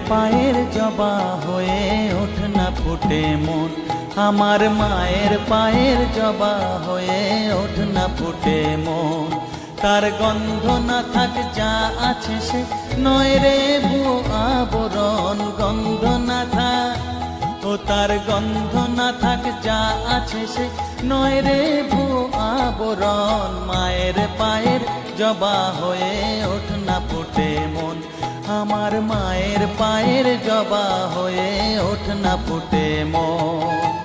পায়ের জবা হয়ে ওঠ না ফুটে মন, আমার মায়ের পায়ের জবা হয়ে ওঠ না ফুটে মন। তার গন্ধ না থাক যা আছে সে নয় রে ভুয়ো আবরণ, গন্ধ না থাক ও তার গন্ধ না থাক যা আছে সে নয় রে ভুয়ো আবরণ। মায়ের পায়ের জবা হয়ে ওঠ না ফুটে মন, আমার মায়ের পায়ের জবা হয়ে ওঠ না ফুটে মন।